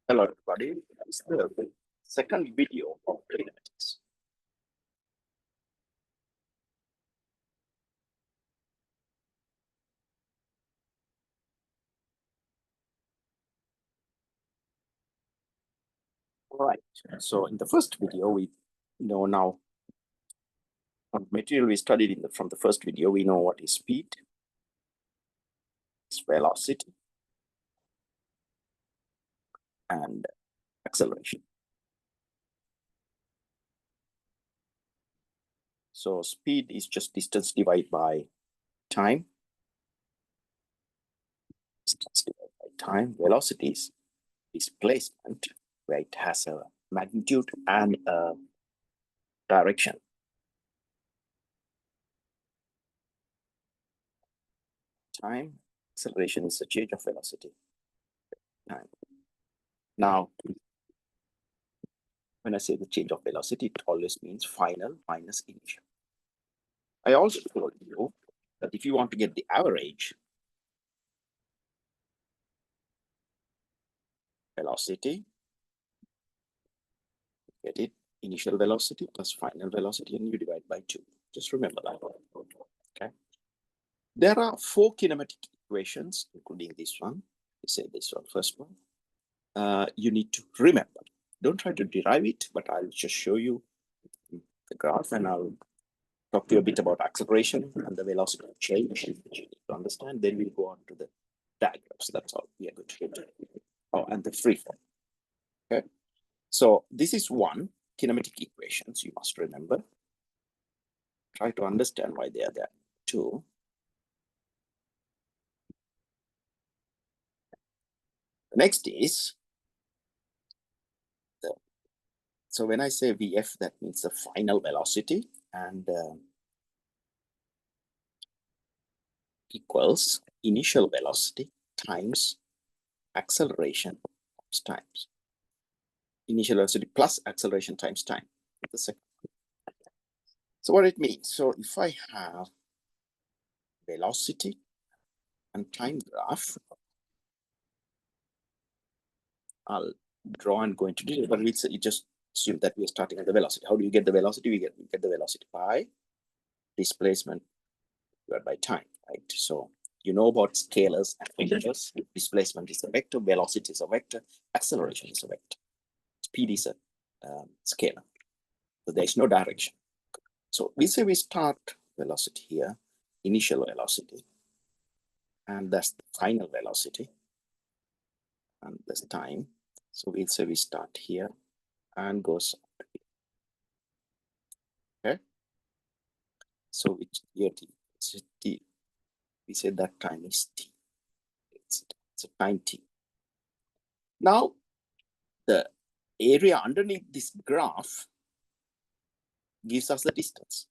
Hello, everybody. This is the second video of Kinematics. All right. So in the first video, we know now from material we studied from the first video, we know what is speed, is velocity, and acceleration. So speed is just distance divided by time. Distance divided by time. Velocity is displacement, where it has a magnitude and a direction. Time. Acceleration is the change of velocity. Time. Now, when I say the change of velocity, it always means final minus initial. I also told you that if you want to get the average velocity, get it, initial velocity plus final velocity, and you divide by 2. Just remember that. Okay. There are 4 kinematic equations, including this one. We say this one, first one. You need to remember. Don't try to derive it, but I'll just show you the graph, and I'll talk to you a bit about acceleration and the velocity change, which you need to understand. Then we'll go on to the diagrams. That's all we are going to do. Oh, and the freefall. Okay. So this is one kinematic equations you must remember. Try to understand why they are there. 2. The next is so when I say VF, that means the final velocity, and equals initial velocity times acceleration times initial velocity plus acceleration times time. The second. So what it means, so if I have velocity and time graph, I'll draw and go into detail, but we just assume that we're starting at the velocity. How do you get the velocity? We get the velocity by displacement divided by time, right? So you know about scalars and vectors. Displacement is a vector, velocity is a vector, acceleration is a vector. Speed is a scalar. So there's no direction. So we say we start velocity here, initial velocity, and that's the final velocity, and that's time. So we'll say we start here and goes up here. Okay. So which here t, we say that time is t. It's a time t. Now the area underneath this graph gives us the distance,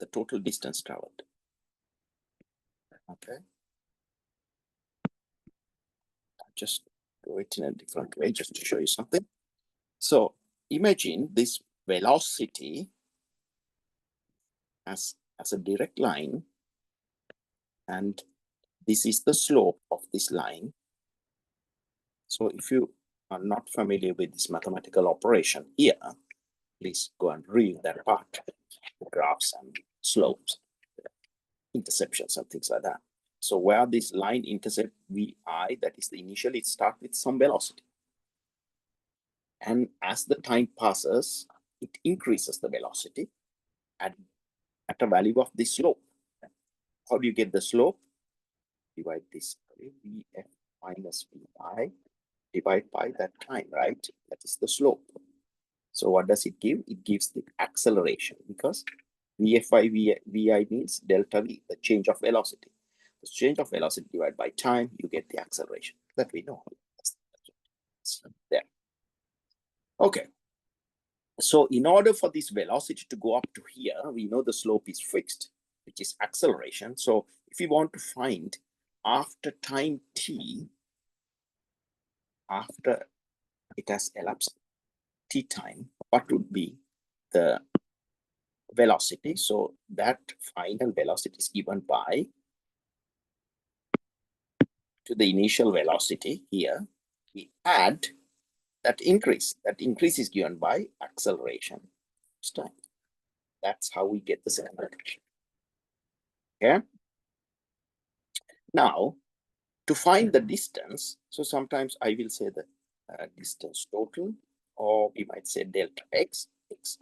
the total distance traveled. Okay. I'll just do it in a different way just to show you something. So imagine this velocity as a direct line, and this is the slope of this line. So if you are not familiar with this mathematical operation here, please go and read that part, the graphs and slopes, interceptions and things like that. So where this line intercept VI, that is the initial, it starts with some velocity. And as the time passes, it increases the velocity at a value of the slope. How do you get the slope? Divide this VF minus VI, divide by that time, right? That is the slope. So what does it give? It gives the acceleration, because VFI VI means delta V, the change of velocity. The change of velocity divided by time, you get the acceleration. That we know. That's there. Okay. So in order for this velocity to go up to here, we know the slope is fixed, which is acceleration. So if we want to find after time t, after it has elapsed t time, what would be the velocity? So that final velocity is given by to the initial velocity here. We add that increase is given by acceleration time. That's how we get the second equation. Okay. Now, to find the distance, so sometimes I will say the distance total, or we might say delta x, x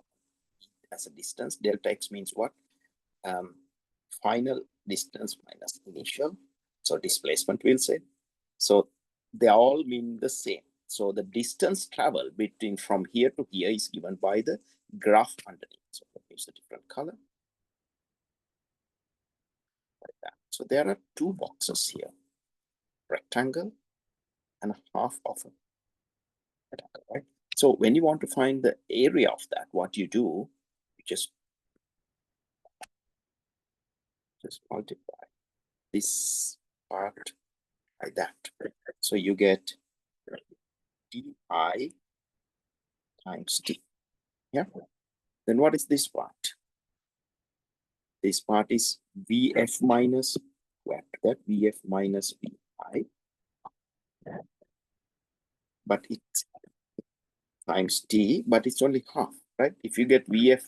as a distance. Delta x means what? Final distance minus initial. So displacement, we'll say. So they all mean the same. So the distance traveled between from here to here is given by the graph underneath. So let me use a different color. Like that. So there are two boxes here, rectangle and a half of a rectangle, right? So when you want to find the area of that, what you do, you just multiply this part by that. So you get di times t. Yeah. Then what is this part? This part is Vf minus what? That Vf minus Vi. But it's times t, but it's only half, right? If you get Vf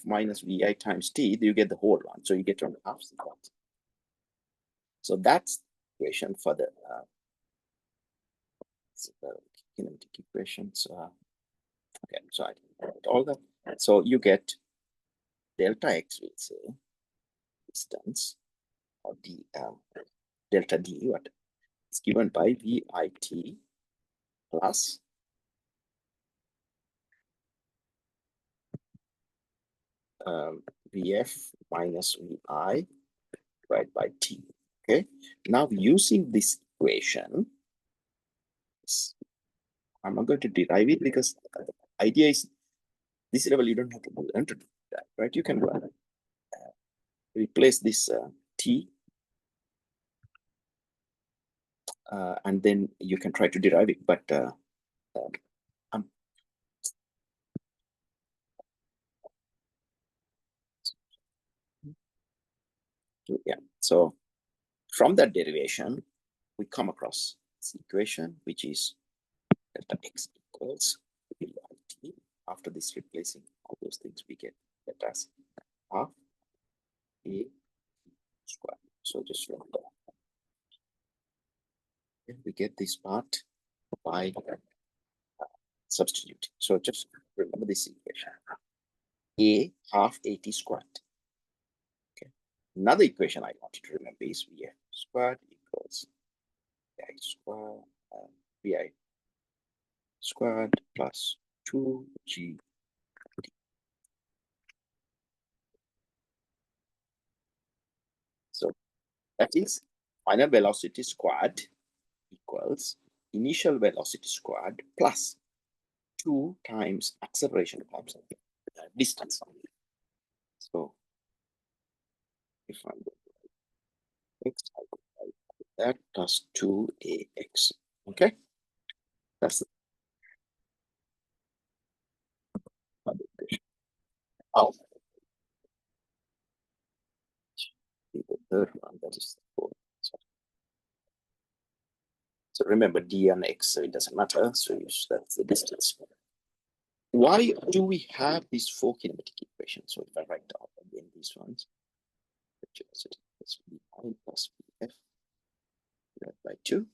minus Vi times t, you get the whole one. So you get only half the part. So that's the equation for the kinematic equations. Okay, so I didn't all that. So you get delta x, we'll say, distance, or d delta d, what is given by Vit plus Vf minus Vi divided by t. Okay. Now using this equation, I'm not going to derive it because the idea is this level you don't have to learn to do that, right? You can replace this t, and then you can try to derive it. But yeah, so from that derivation, we come across this equation, which is delta x equals Vit. After this replacing all those things, we get that as half a square. So just write that. We get this part by substituting. So just remember this equation. A half at squared. Okay. Another equation I want you to remember is Vf squared equals Vi squared Vi squared plus 2g. So that is final velocity squared equals initial velocity squared plus 2 times acceleration times distance. So if I'm going to x, I go by that plus 2ax. Okay, that's the equation. Oh, the third one, that is the fourth. So remember d and x, so it doesn't matter. So that's the distance. Why do we have these four kinematic equations? So if I write down again these ones, it's Vi plus Vf divided by 2.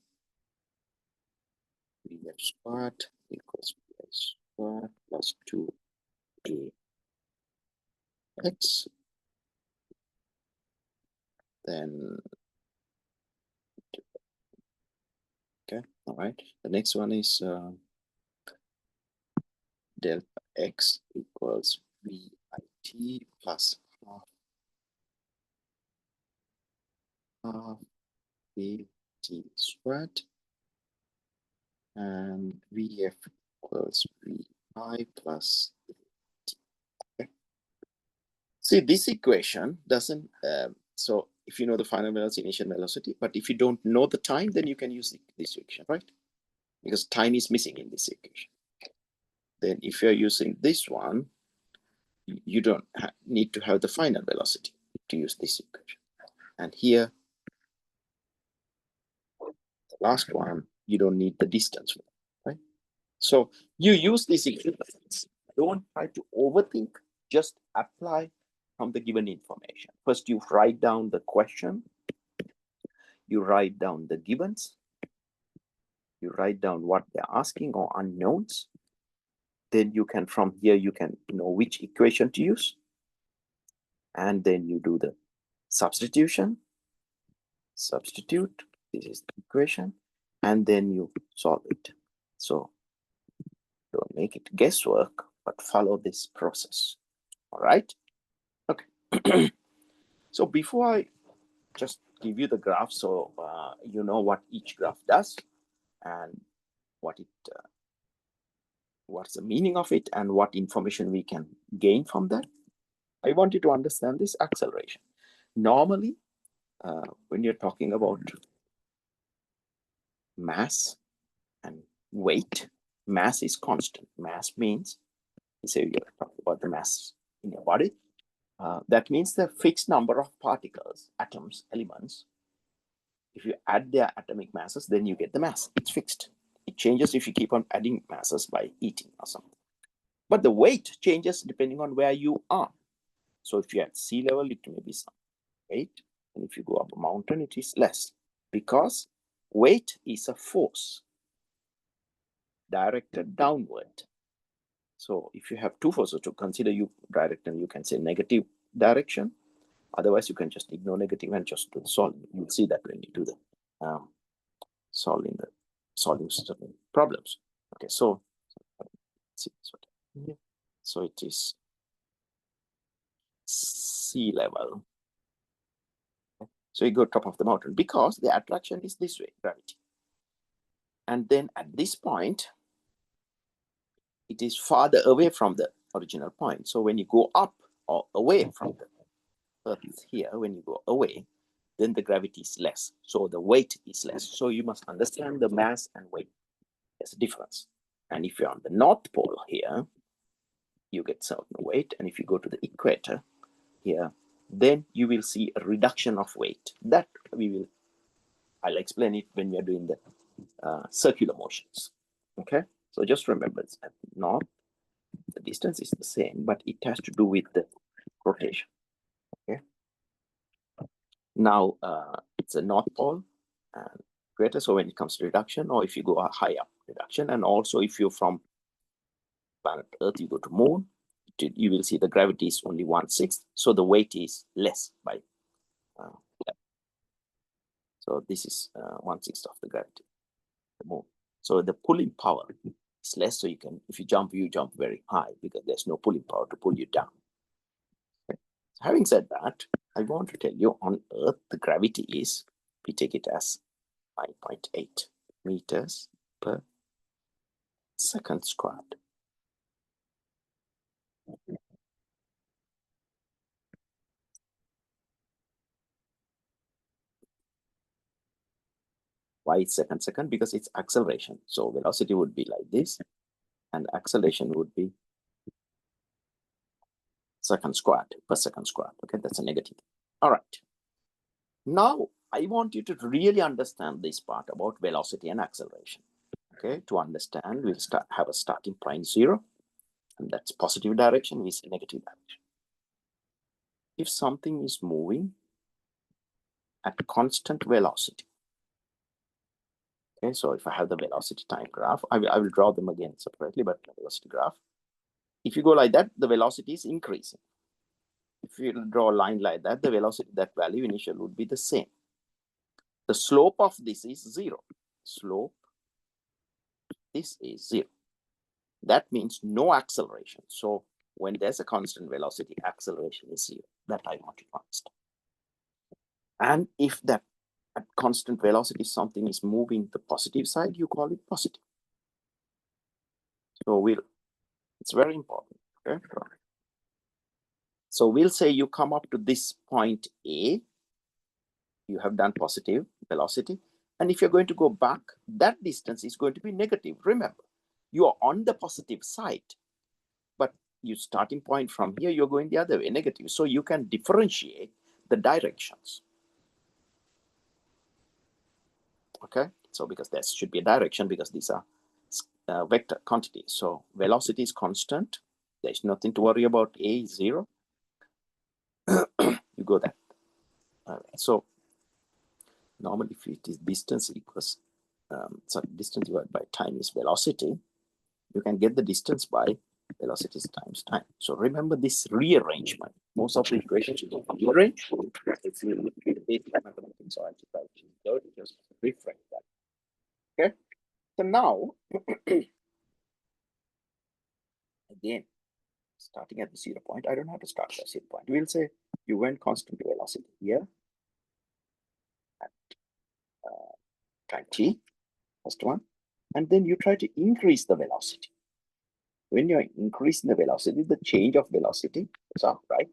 Vf squared equals Vi squared plus 2ax. Then, okay, all right. The next one is delta x equals Vit plus half Vt squared, and Vf equals Vi plus t. Okay. See, this equation doesn't, so if you know the final velocity, initial velocity, but if you don't know the time, then you can use this equation, right? Because time is missing in this equation. Then if you're using this one, you don't need to have the final velocity to use this equation. And here, the last one, You don't need the distance, right? So you use these equations. Don't try to overthink, just apply from the given information. First, you write down the question, you write down the givens, you write down what they're asking or unknowns. Then you can, from here, you can know which equation to use. And then you do the substitution, substitute, this is the equation, and then you solve it. So don't make it guesswork, but follow this process. All right. Okay. So before I just give you the graph, so you know what each graph does and what it what's the meaning of it and what information we can gain from that. I want you to understand this acceleration. Normally, when you're talking about mass and weight, mass is constant. Mass means, say you're talking about the mass in your body. That means the fixed number of particles, atoms, elements. If you add their atomic masses, then you get the mass. It's fixed. It changes if you keep on adding masses by eating or something. But the weight changes depending on where you are. So if you're at sea level, it may be some weight. And if you go up a mountain, it is less. Because weight is a force directed downward. So if you have two forces to consider, you direct them, you can say negative direction. Otherwise, you can just ignore negative and just do the solving. You'll see that when you do the solving certain problems. Okay, so let's see this one. So it is sea level. So you go top of the mountain because the attraction is this way, gravity. And then at this point, it is farther away from the original point. So when you go up or away from the Earth here, when you go away, then the gravity is less. So the weight is less. So you must understand the mass and weight. There's a difference. And if you're on the North Pole here, you get certain weight. And if you go to the equator here, then you will see a reduction of weight. That I'll explain it when we are doing the circular motions. Okay, so just remember, at north, the distance is the same, but it has to do with the rotation. Okay, now it's a North Pole and equator. So when it comes to reduction, or if you go high up, reduction, and also if you're from planet Earth, you go to moon, you will see the gravity is only 1/6, so the weight is less by. So this is 1/6 of the gravity, the moon. So the pulling power is less. So you can, if you jump very high because there's no pulling power to pull you down. Okay. So having said that, I want to tell you on Earth, the gravity is, we take it as 9.8 meters per second squared. Why it's second? Because it's acceleration. So velocity would be like this, and acceleration would be second squared per second squared. Okay, that's a negative. All right. Now I want you to really understand this part about velocity and acceleration. Okay, to understand, we'll have a starting point 0, and that's positive direction. We say negative direction. If something is moving at constant velocity, okay, so if I have the velocity time graph, I will draw them again separately, but the velocity graph. If you go like that, the velocity is increasing. If you draw a line like that, the velocity, that value initial would be the same. The slope of this is 0. Slope, this is 0. That means no acceleration. So when there's a constant velocity, acceleration is 0. That I want to understand. And if that at constant velocity something is moving the positive side, you call it positive. So it's very important. Okay? So we'll say you come up to this point A, you have done positive velocity. And if you're going to go back, that distance is going to be negative. Remember, you are on the positive side, but your starting point from here, you're going the other way, negative. So you can differentiate the directions. Okay, So because there should be a direction, because these are vector quantities. So velocity is constant. There's nothing to worry about. A is 0. You go that. So normally if it is distance equals, distance divided by time is velocity, you can get the distance by velocity times time. So remember this rearrangement. Most of the equations you can rearrange. If you look at the mathematics or algebra, just reframe that. Okay. So now, again, starting at the 0 point, I don't have to start at the 0 point. We'll say you went constant velocity here at time t, first one, and then you try to increase the velocity. When you're increasing the velocity, the change of velocity is up, right?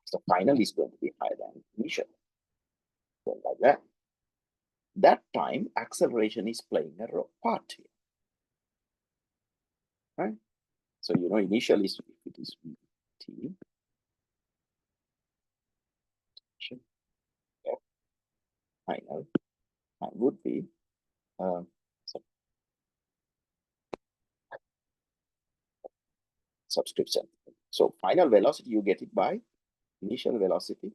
So final is going to be higher than initial. So like that. That time, acceleration is playing a part here, right? So you know, initial is if it is t, final would be subscription. So final velocity, you get it by initial velocity.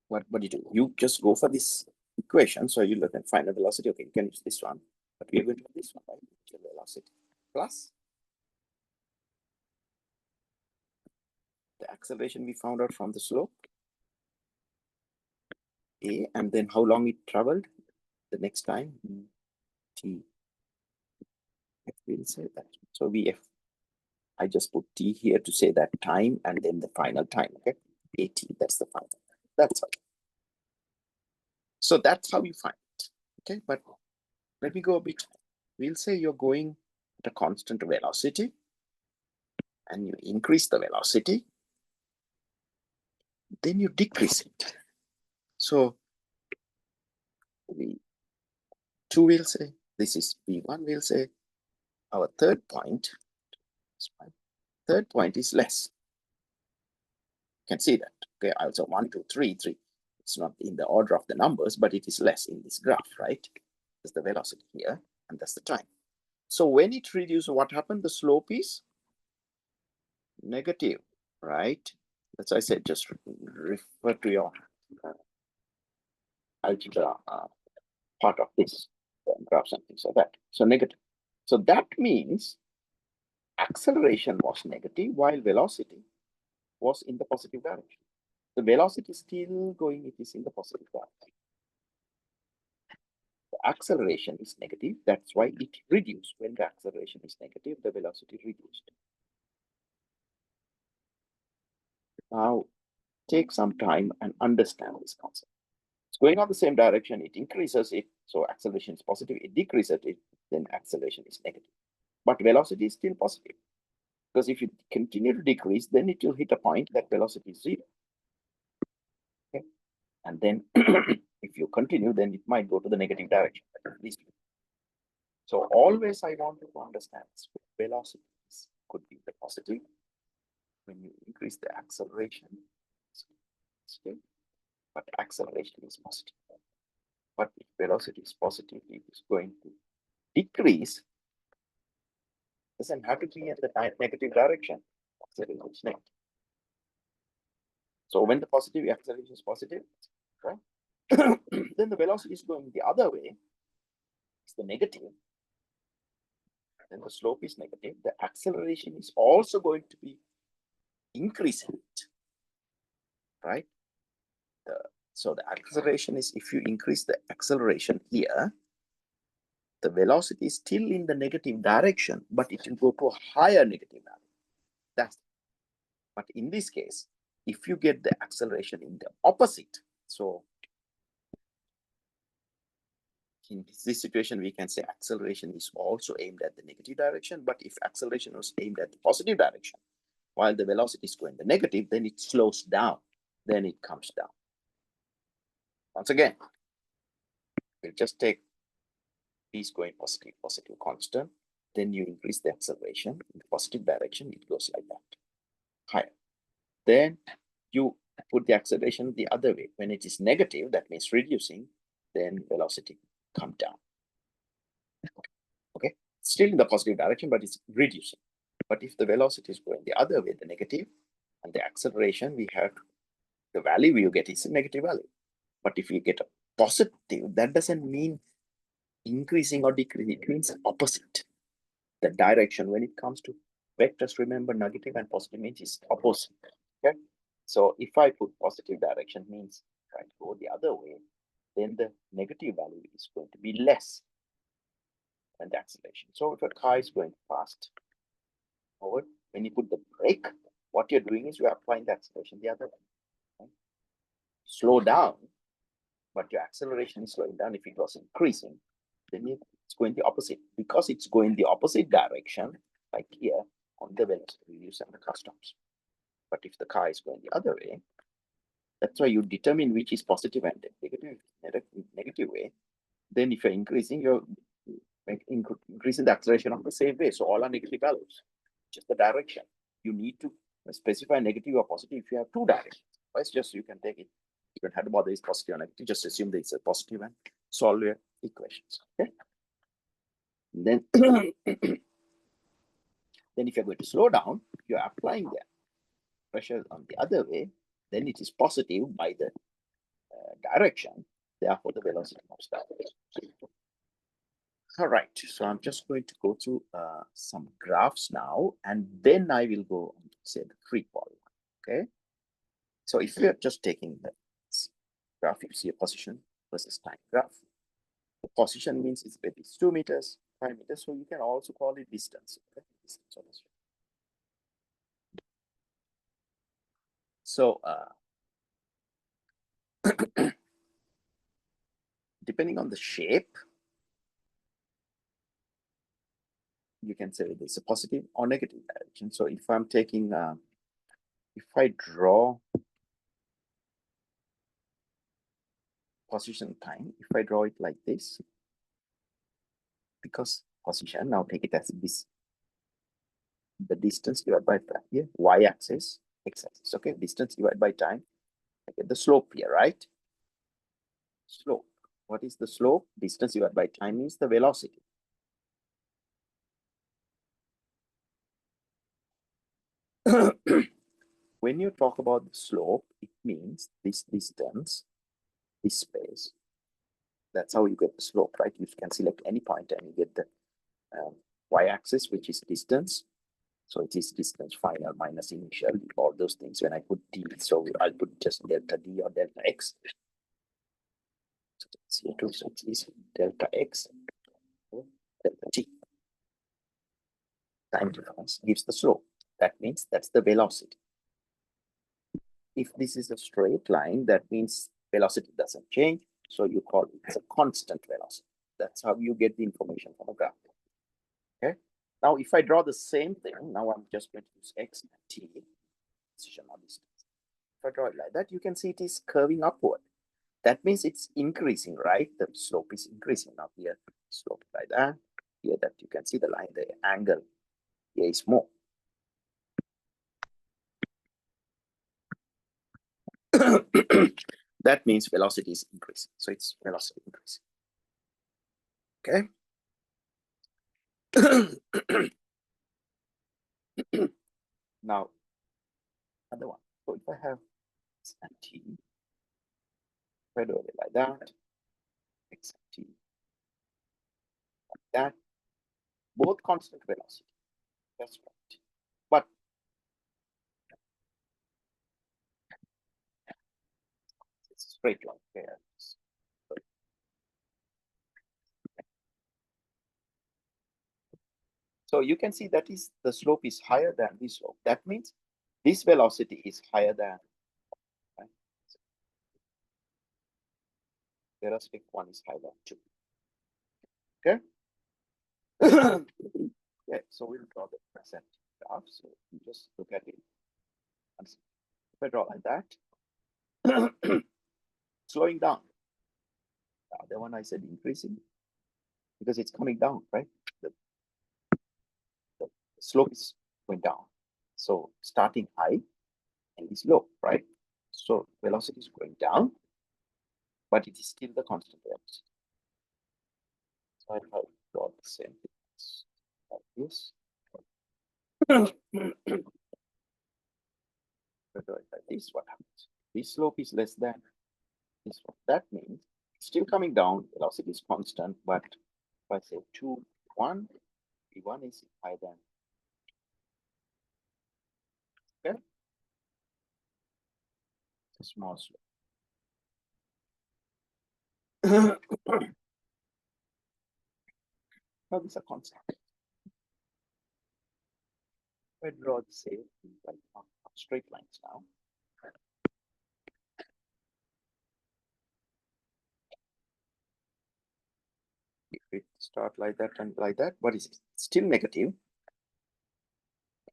What do you do? You just go for this equation. So you look at final velocity. Okay, you can use this one, but we are going to use this one, right? Initial velocity plus the acceleration we found out from the slope, a, and then how long it traveled the next time, t. We'll say that. So I just put t here to say that time and then the final time. Okay, at, that's the final. That's how. So that's how you find it. Okay, but let me go a bit. We'll say you're going at a constant velocity and you increase the velocity, then you decrease it. So V2 will say, this is V1 will say, our third point is less. You can see that. Okay, also 1, 2, 3, 3. It's not in the order of the numbers, but it is less in this graph, right? That's the velocity here, and that's the time. So when it reduces, what happened? The slope is negative, right? As I said, just refer to your algebra part of this graphs and things like that. So negative. So that means acceleration was negative while velocity was in the positive direction. The velocity is still going, it is in the positive direction. The acceleration is negative, that's why it reduced. When the acceleration is negative, the velocity reduced. Now, take some time and understand this concept. It's going on the same direction, it increases it, so acceleration is positive, it decreases it, then acceleration is negative. But velocity is still positive. Because if you continue to decrease, then it will hit a point that velocity is 0. Okay? And then if you continue, then it might go to the negative direction. So always I want you to understand velocity could be the positive. When you increase the acceleration, but acceleration is positive. But if velocity is positive, it is going to decrease. Doesn't have to be at the negative direction. Acceleration is negative. So when the positive acceleration is positive, right? Then the velocity is going the other way. It's the negative. Then the slope is negative. The acceleration is also going to be increasing, right? So the acceleration is, if you increase the acceleration here, the velocity is still in the negative direction, but it will go to a higher negative value. But in this case, if you get the acceleration in the opposite, so in this situation, we can say acceleration is also aimed at the negative direction, but if acceleration was aimed at the positive direction, while the velocity is going the negative, then it slows down, then it comes down. Once again, we'll just take v is going positive, positive constant, then you increase the acceleration in the positive direction, it goes like that, higher. Then you put the acceleration the other way. When it is negative, that means reducing, then velocity come down. Okay, still in the positive direction, but it's reducing. But if the velocity is going the other way, the negative, and the acceleration, we have the value you get is a negative value. But if you get a positive, that doesn't mean increasing or decreasing. It means opposite. The direction when it comes to vectors, remember negative and positive means it's opposite. Okay, so if I put positive direction means if I go the other way, then the negative value is going to be less than the acceleration. So if a car is going fast forward, when you put the brake, what you're doing is you're applying the acceleration the other way. Okay? Slow down, but your acceleration is slowing down. If it was increasing, then it's going the opposite. Because it's going the opposite direction, like here, on the velocity reduce and the car stops. But if the car is going the other way, that's why you determine which is positive and negative way. Then if you're increasing, you're increasing the acceleration of the same way. So all are negative values, just the direction. You need to specify negative or positive if you have two directions. Otherwise, just you can take it. You don't have to bother it's positive or negative. Just assume that it's a positive and solve your equations. Okay. Then, then if you're going to slow down, you're applying the pressure on the other way. Then it is positive by the direction. Therefore, the velocity moves that way. All right, so I'm just going to go through some graphs now, and then I will go on to say the free fall. Okay, so if we are just taking the graph, you see a position versus time graph. The position means it's maybe 2 meters, 5 meters, so you can also call it distance. Okay? Distance on the street. So depending on the shape, you can say there's a positive or negative direction. So if I'm taking, if I draw position time, if I draw it like this, because position, now take it as this, the distance divided by time here, y-axis, x-axis, okay, distance divided by time, I get the slope here, right? Slope. What is the slope? Distance divided by time means the velocity. When you talk about the slope, it means this distance, this space. That's how you get the slope, right? You can select any point and you get the y-axis, which is distance. So it is distance final minus initial, all those things. When I put d, so I'll put just delta d or delta x. So it is delta x, delta t. Time difference gives the slope. That means that's the velocity. If this is a straight line, that means velocity doesn't change. So you call it a constant velocity. That's how you get the information from a graph. Okay. Now, if I draw the same thing, now I'm just going to use x and t, position or distance. If I draw it like that, you can see it is curving upward. That means it's increasing, right? The slope is increasing. Now here, slope like that. Here that you can see the line, the angle here is more. That means velocity is increasing. So it's velocity increasing. Okay. Now, other one. So if I have x and t, if I do it like that, x and t, like that, both constant velocity. That's right. But it's a straight line here. So you can see that is the slope is higher than this slope. That means this velocity is higher than, right? Whereas one is higher than 2. Okay. Yeah, so we'll draw the present graph. So you just look at it. If I draw like that, slowing down. The other one I said increasing because it's coming down, right? The slope is going down. So starting high and is low, right? So velocity is going down, but it is still the constant velocity. So I have got the same thing like this. Like this, what happens? This slope is less than this one. That means it's still coming down, velocity is constant, but if I say 2, 1, V1 is higher than. Okay. It's a small slope. Now these are constant. I draw the same like straight lines now. If we start like that and like that, what is it? Still negative.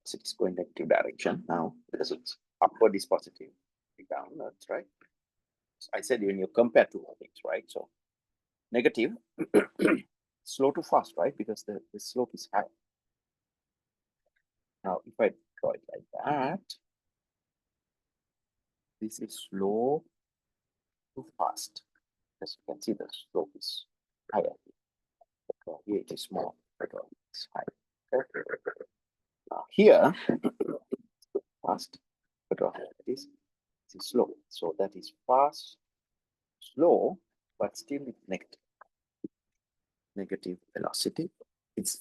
So it's going negative direction now because it's upward is positive, downwards, right? So I said when you compare two things, right? So negative, slow to fast, right? Because the slope is high. Now, if I draw it like that, this is slow to fast. As you can see, the slope is higher. Here it is small, but it's high. Now here, fast, but it is slow. So that is fast, slow, but still negative. Negative velocity. It's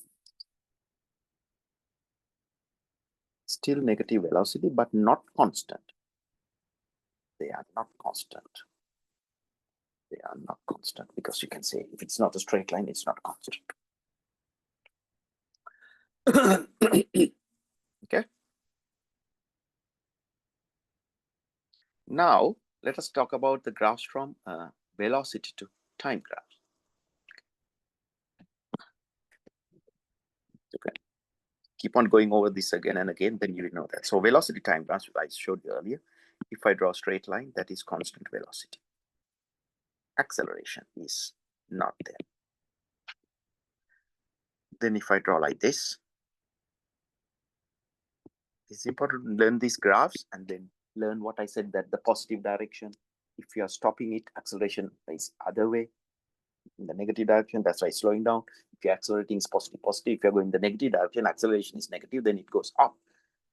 still negative velocity, but not constant. They are not constant. They are not constant because you can say if it's not a straight line, it's not constant. Okay. Now let us talk about the graphs from velocity to time graphs. Okay. Keep on going over this again and again, then you will know that. So velocity time graphs I showed you earlier. If I draw a straight line, that is constant velocity. Acceleration is not there. Then if I draw like this, it's important to learn these graphs and then learn what I said, that the positive direction, if you are stopping it, acceleration is other way, in the negative direction, that's why it's slowing down. If you're accelerating, it's positive. If you're going in the negative direction, acceleration is negative, then it goes up.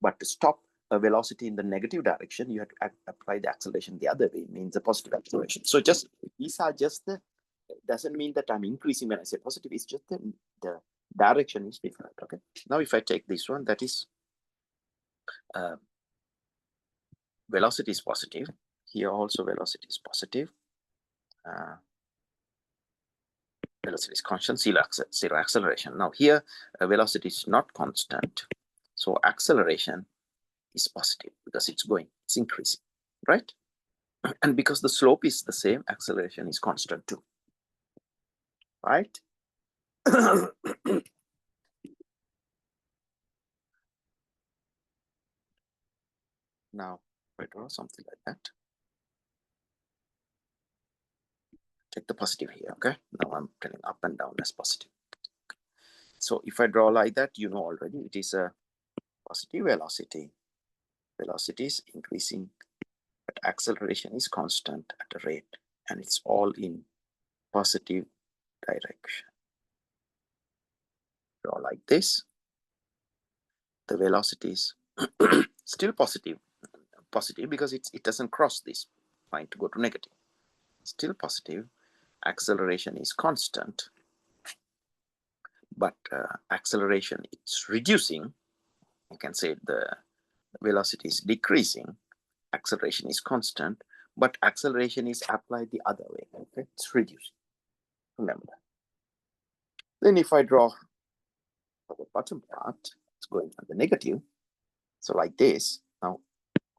But to stop a velocity in the negative direction, you have to apply the acceleration the other way, means a positive acceleration. So just these are just the, doesn't mean that I'm increasing when I say positive, it's just the direction is different. Okay. Now if I take this one, that is velocity is positive. Here also velocity is positive. Velocity is constant, zero acceleration. Now here velocity is not constant, so acceleration is positive because it's going, it's increasing, right? And because the slope is the same, acceleration is constant too, right? Now if I draw something like that, take the positive here. Okay, now I'm telling up and down as positive. So if I draw like that, you know already it is a positive velocity. Velocity is increasing, but acceleration is constant at a rate, and it's all in positive direction. Draw like this. The velocity is still positive because it doesn't cross this line to go to negative. Still positive. Acceleration is constant, but acceleration it's reducing. You can say the velocity is decreasing. Acceleration is constant, but acceleration is applied the other way. Okay, it's reducing. Remember that. Then if I draw for the bottom part, it's going on the negative. So like this. Now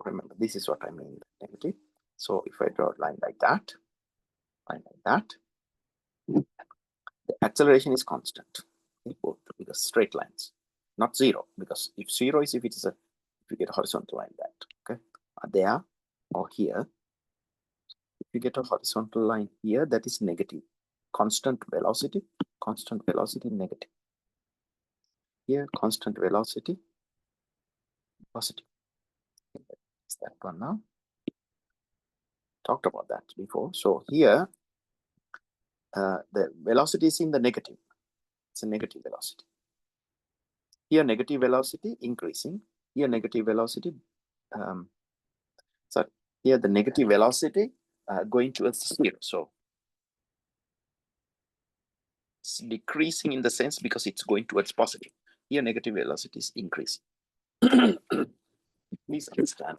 remember, this is what I mean negative. So if I draw a line like that, the acceleration is constant. Both because straight lines, not zero. Because if zero is if you get a horizontal line that okay there or here. If you get a horizontal line here, that is negative. Constant velocity negative. Here constant velocity positive. Is that one now? Talked about that before. So here the velocity is in the negative. It's a negative velocity. Here negative velocity increasing. Here negative velocity. So here the negative velocity going towards 0. So it's decreasing in the sense because it's going towards positive. Here negative velocity is increasing. Please understand,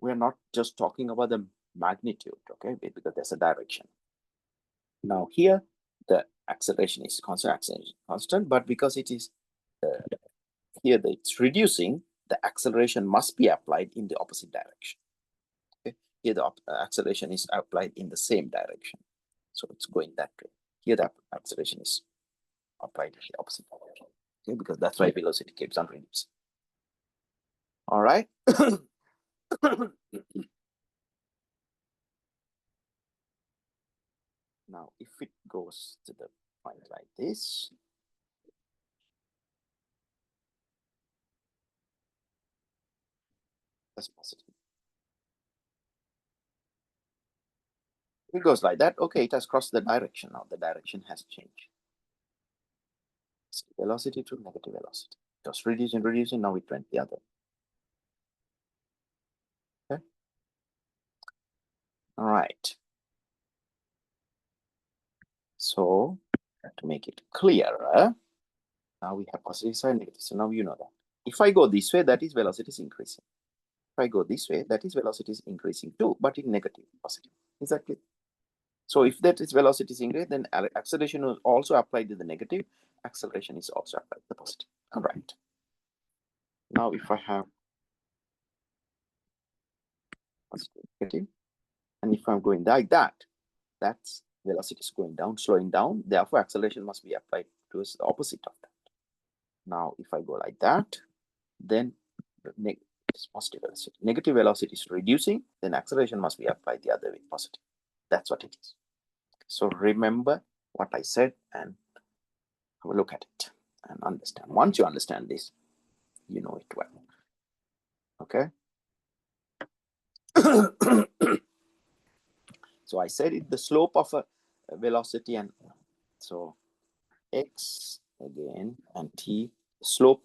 we're not just talking about the magnitude, okay, because there's a direction. Now here the acceleration is constant, but because it is here it's reducing, the acceleration must be applied in the opposite direction. Okay? Here the acceleration is applied in the same direction, so it's going that way. Here the acceleration is applied in the opposite direction, okay, because that's why velocity keeps on reducing. All right. Now, if it goes to the point like this, that's positive. If it goes like that, okay, it has crossed the direction. Now the direction has changed. Velocity to negative velocity. Just reducing, now it went the other. Okay. All right. So to make it clearer, now we have positive side, negative. So now you know that. If I go this way, that is velocity is increasing. If I go this way, that is velocity is increasing too, but in negative, positive. Exactly. So if that is velocity is increased, then acceleration will also apply to the negative. Acceleration is also applied to the positive. All right. Now if I have positive, negative, and if I'm going like that, that's velocity is going down, slowing down. Therefore, acceleration must be applied to the opposite of that. Now, if I go like that, then it's positive velocity. Negative velocity is reducing, then acceleration must be applied the other way, positive. That's what it is. So remember what I said and have a look at it and understand. Once you understand this, you know it well. Okay. So I said it, the slope of a velocity, and so x again and t, slope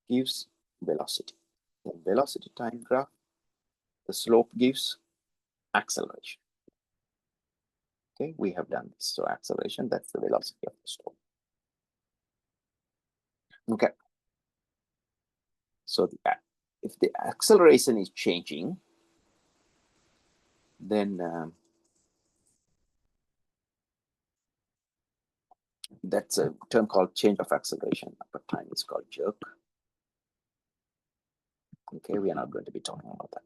gives velocity. The velocity time graph, the slope gives acceleration. Okay, we have done this. So acceleration, that's the velocity of the slope. Okay. So if the acceleration is changing, then that's a term called change of acceleration. At time it's called jerk. Okay, we are not going to be talking about that.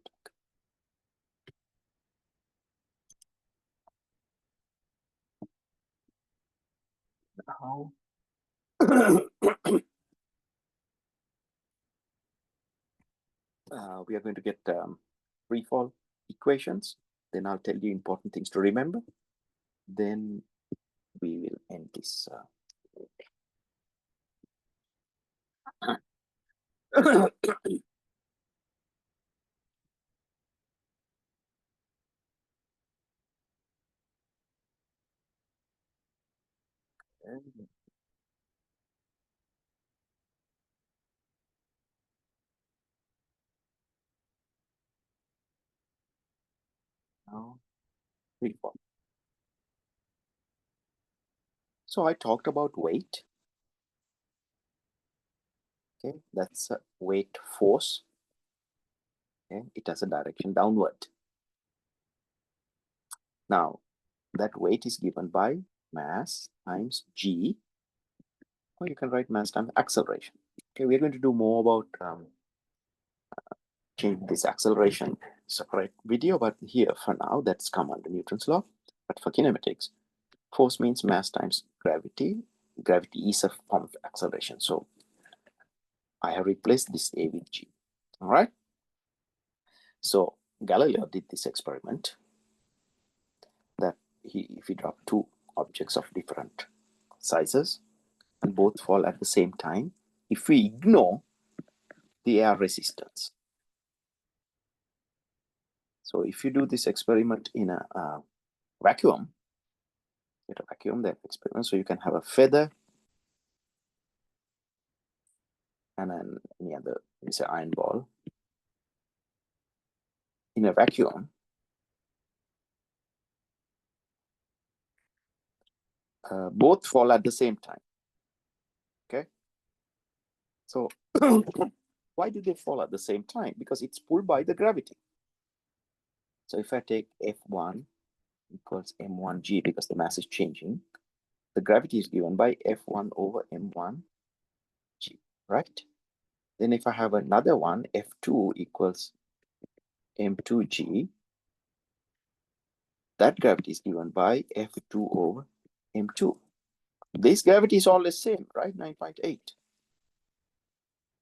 Now, we are going to get freefall equations. Then I'll tell you important things to remember. Then we will end this. Now, freefall. So I talked about weight. Okay, that's a weight force. Okay, it has a direction downward. Now, that weight is given by mass times g, or you can write mass times acceleration. Okay, we're going to do more about change this acceleration separate video, but here for now, that's come under Newton's law. But for kinematics, force means mass times gravity. Gravity is a form of acceleration. So I have replaced this A with G. All right. So Galileo did this experiment that if he dropped two objects of different sizes and both fall at the same time, if we ignore the air resistance. So if you do this experiment in a vacuum, get a vacuum, then experiment. So you can have a feather and then any other, let's say, iron ball in a vacuum. Both fall at the same time. Okay. So why do they fall at the same time? Because it's pulled by the gravity. So if I take F1 equals m1g, because the mass is changing, the gravity is given by F1 over m1g, right? Then if I have another one, F2 equals m2g, that gravity is given by F2 over m2. This gravity is all the same, right? 9.8.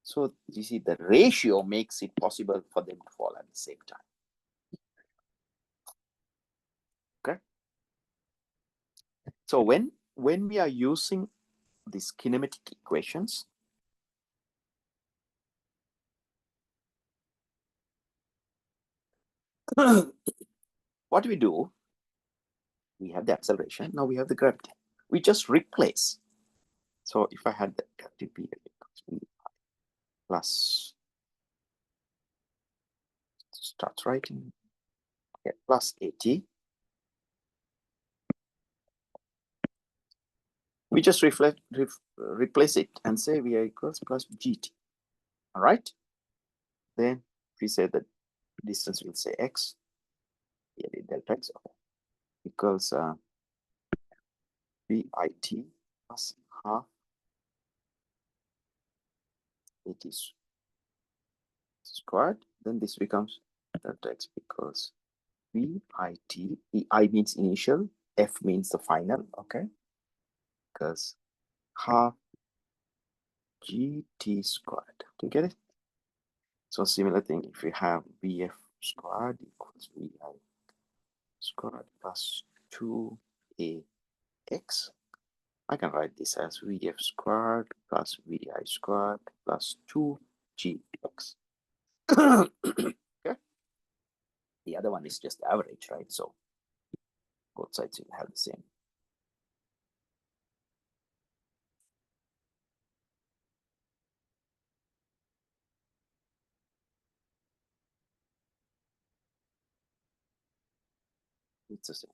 So you see the ratio makes it possible for them to fall at the same time. Okay. So when we are using these kinematic equations, what we do, we have the acceleration, now we have the gravity. We just replace. So if I had the gravity p plus, starts writing, okay, plus AT, we just replace it and say VI equals plus GT. All right. Then we say that distance, will say x, here delta x equals VIT plus half AT squared. Then this becomes delta x equals VIT. The I means initial, F means the final, okay? Because half GT squared. Do you get it? So similar thing, if we have VF squared equals VI squared plus 2AX, I can write this as VF squared plus VI squared plus 2GX. Okay. The other one is just average, right? So both sides will have the same. It's the same.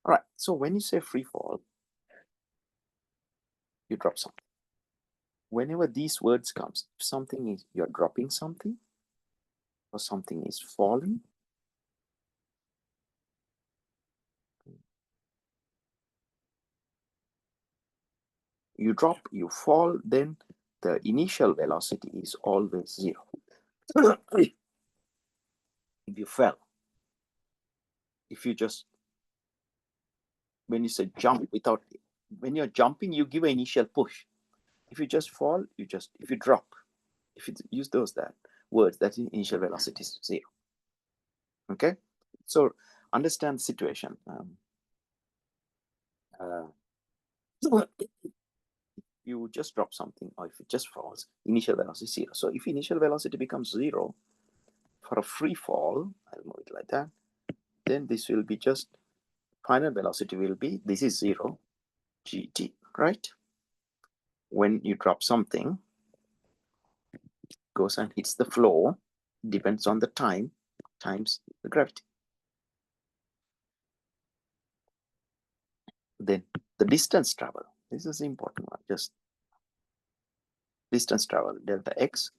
All right. So when you say free fall, you drop something. Whenever these words comes, if something is, you're dropping something or something is falling, you drop, you fall, then the initial velocity is always 0. If you fell, if you just, when you say jump without, when you're jumping, you give an initial push. If you just fall, you just, if you drop, if you use those words, that initial velocity is 0. Okay, so understand the situation. You just drop something, or if it just falls, initial velocity is 0. So if initial velocity becomes 0 for a free fall, I'll move it like that, then this will be just, final velocity will be, this is 0 gt, right? When you drop something, goes and hits the floor, depends on the time times the gravity. Then the distance travel, this is the important one, just distance travel, delta x,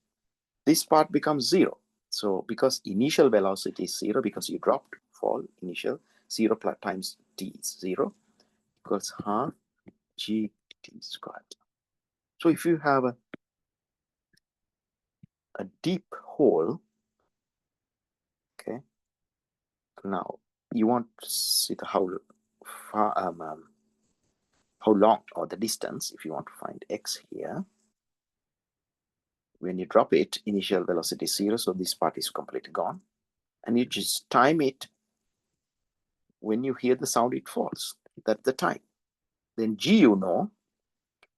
this part becomes 0. So because initial velocity is 0, because you dropped, fall, initial, 0 plus times t is 0, equals half gt squared. So if you have a deep hole, okay, now you want to see how far, how long, or the distance, if you want to find x here. When you drop it, initial velocity is 0, so this part is completely gone. And you just time it. When you hear the sound, it falls. That's the time. Then g, you know,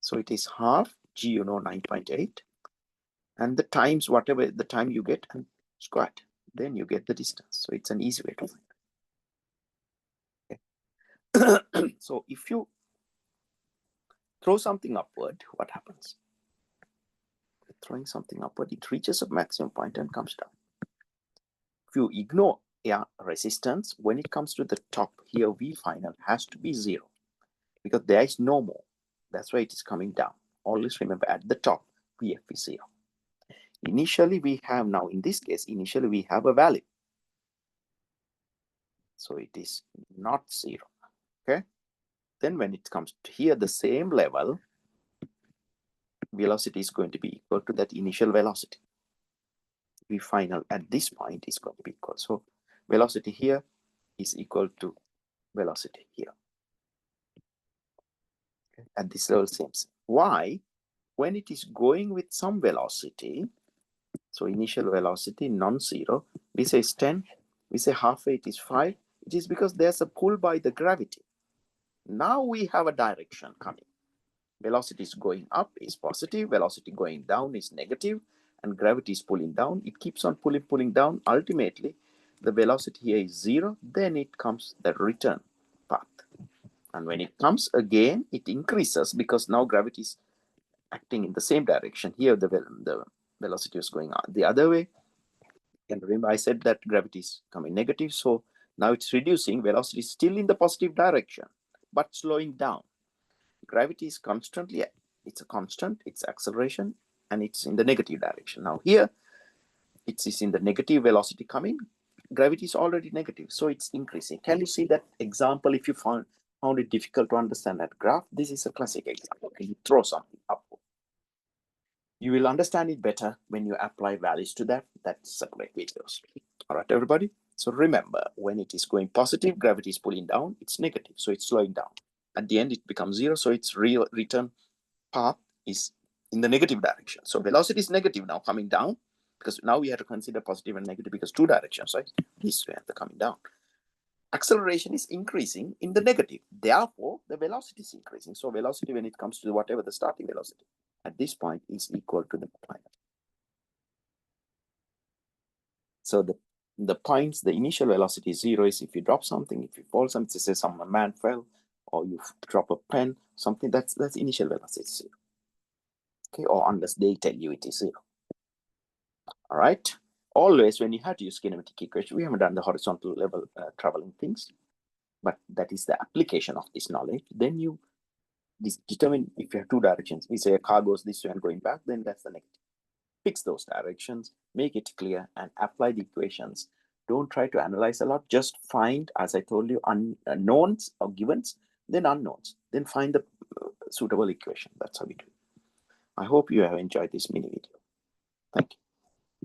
so it is half g, you know, 9.8, and the times whatever the time you get and squared. then you get the distance. So it's an easy way to find it. Okay. So if you throw something upward, what happens? Throwing something upward, it reaches a maximum point and comes down. If you ignore resistance, when it comes to the top here, V final has to be 0 because there is no more. That's why it is coming down. Always remember at the top, Vf is 0. Initially, we have now, in this case, initially we have a value. So it is not 0. Okay. Then when it comes to here, the same level, velocity is going to be equal to that initial velocity. V final at this point is going to be equal. So velocity here is equal to velocity here. Okay. At this level, same. Why? When it is going with some velocity, so initial velocity non-zero, we say 10, we say halfway it is 5. It is because there's a pull by the gravity. Now we have a direction coming. Velocity is going up is positive, velocity going down is negative, and gravity is pulling down. It keeps on pulling down. Ultimately, the velocity here is 0. Then it comes the return path. And when it comes again, it increases because now gravity is acting in the same direction. Here, the velocity is going on the other way. And remember, I said that gravity is coming negative. So now it's reducing. Velocity is still in the positive direction, but slowing down. Gravity is constantly, it's a constant, it's acceleration, and it's in the negative direction. Now here, it is in the negative velocity coming. Gravity is already negative, so it's increasing. Can you see that example? If you found it difficult to understand that graph, this is a classic example. Okay, you throw something upward. You will understand it better when you apply values to that. That's separate videos. All right, everybody. So remember, when it is going positive, gravity is pulling down. It's negative, so it's slowing down. At the end, it becomes 0, so its real return path is in the negative direction. So velocity is negative now, coming down, because now we have to consider positive and negative because 2 directions, right? This way, the coming down. Acceleration is increasing in the negative. Therefore, the velocity is increasing. So velocity, when it comes to whatever the starting velocity at this point, is equal to the final. So the points, the initial velocity is 0 is if you drop something, if you fall something, say some man fell, or you drop a pen, something, that's initial velocity 0. Okay, or unless they tell you it is 0. All right. Always when you have to use kinematic equation, we haven't done the horizontal level traveling things, but that is the application of this knowledge. Then you determine if you have 2 directions. We say a car goes this way and going back, then that's the negative. Fix those directions, make it clear, and apply the equations. Don't try to analyze a lot. Just find, as I told you, unknowns or givens, then unknowns. Then find the suitable equation. That's how we do it. I hope you have enjoyed this mini video. Thank you.